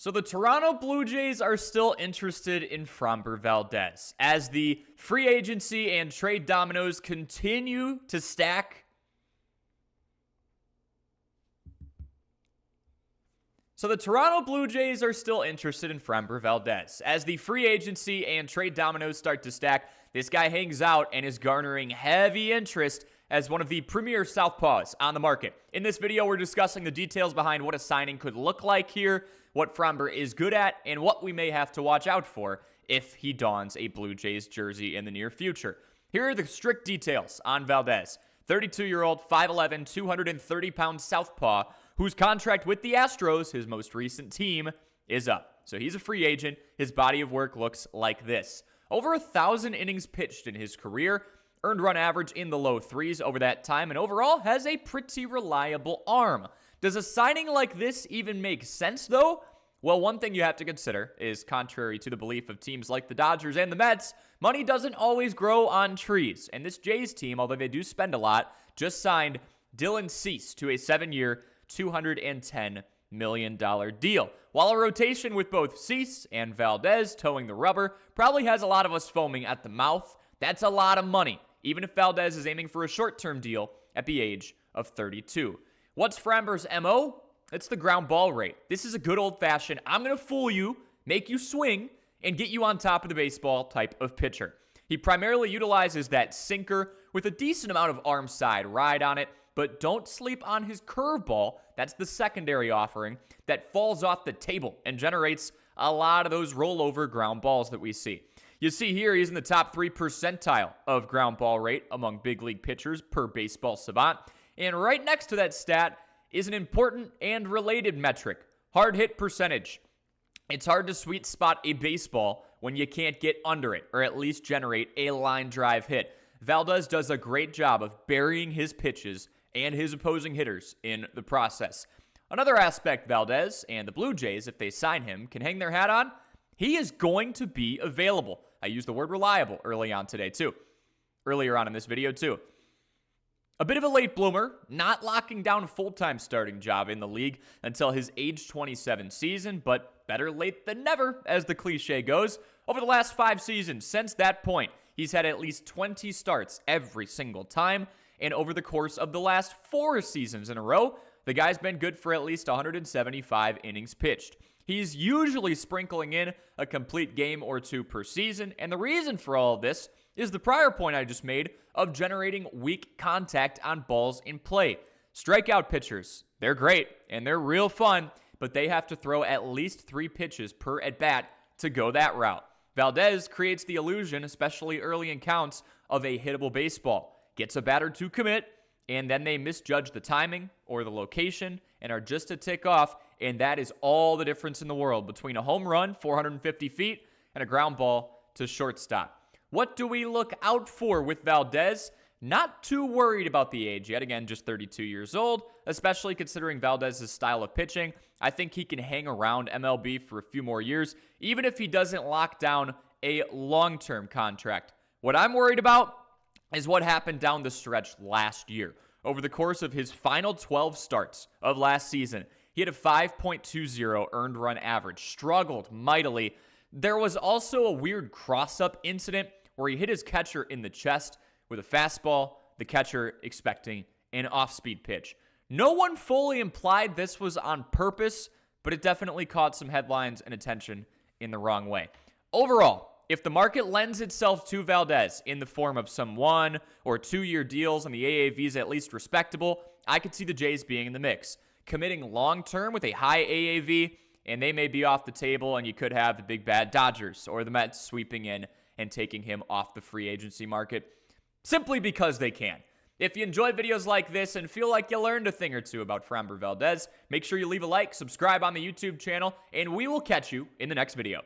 So the Toronto Blue Jays are still interested in Framber Valdez as the free agency and trade dominoes continue to stack. So the Toronto Blue Jays are still interested in Framber Valdez as the free agency and trade dominoes start to stack. This guy hangs out and is garnering heavy interest as one of the premier southpaws on the market. In this video, we're discussing the details behind what a signing could look like here, what Framber is good at, and what we may have to watch out for if he dons a Blue Jays jersey in the near future. Here are the strict details on Valdez. 32-year-old, 5'11", 230-pound southpaw, whose contract with the Astros, his most recent team, is up. So he's a free agent. His body of work looks like this. Over 1,000 innings pitched in his career, earned run average in the low threes over that time, and overall has a pretty reliable arm. Does a signing like this even make sense, though? Well, one thing you have to consider is, contrary to the belief of teams like the Dodgers and the Mets, money doesn't always grow on trees. And this Jays team, although they do spend a lot, just signed Dylan Cease to a 7-year, $210 million deal. While a rotation with both Cease and Valdez towing the rubber probably has a lot of us foaming at the mouth, that's a lot of money, even if Valdez is aiming for a short-term deal at the age of 32. What's Framber's MO? It's the ground ball rate. This is a good old-fashioned, I'm going to fool you, make you swing, and get you on top of the baseball type of pitcher. He primarily utilizes that sinker with a decent amount of arm side ride on it, but don't sleep on his curveball. That's the secondary offering that falls off the table and generates a lot of those rollover ground balls that we see. You see here, he's in the top 3 percentile of ground ball rate among big league pitchers per Baseball Savant. And right next to that stat is an important and related metric, hard hit percentage. It's hard to sweet spot a baseball when you can't get under it, or at least generate a line drive hit. Valdez does a great job of burying his pitches and his opposing hitters in the process. Another aspect Valdez and the Blue Jays, if they sign him, can hang their hat on, he is going to be available. I used the word reliable earlier on in this video too. A bit of a late bloomer, not locking down a full-time starting job in the league until his age 27 season, but better late than never, as the cliche goes. Over the last 5 seasons since that point, he's had at least 20 starts every single time, and over the course of the last 4 seasons in a row, the guy's been good for at least 175 innings pitched. He's usually sprinkling in a complete game or 2 per season, and the reason for all of this is the prior point I just made of generating weak contact on balls in play. Strikeout pitchers, they're great, and they're real fun, but they have to throw at least 3 pitches per at-bat to go that route. Valdez creates the illusion, especially early in counts, of a hittable baseball. Gets a batter to commit, and then they misjudge the timing or the location and are just a tick off, and that is all the difference in the world between a home run, 450 feet, and a ground ball to shortstop. What do we look out for with Valdez? Not too worried about the age yet. Again, just 32 years old, especially considering Valdez's style of pitching. I think he can hang around MLB for a few more years, even if he doesn't lock down a long-term contract. What I'm worried about is what happened down the stretch last year. Over the course of his final 12 starts of last season, he had a 5.20 earned run average, struggled mightily. There was also a weird cross-up incident where he hit his catcher in the chest with a fastball, the catcher expecting an off-speed pitch. No one fully implied this was on purpose, but it definitely caught some headlines and attention in the wrong way. Overall, if the market lends itself to Valdez in the form of some 1 or 2 year deals and the AAV is at least respectable, I could see the Jays being in the mix. Committing long-term with a high AAV, and they may be off the table, and you could have the big bad Dodgers or the Mets sweeping in and taking him off the free agency market simply because they can. If you enjoy videos like this and feel like you learned a thing or two about Framber Valdez, make sure you leave a like, subscribe on the YouTube channel, and we will catch you in the next video.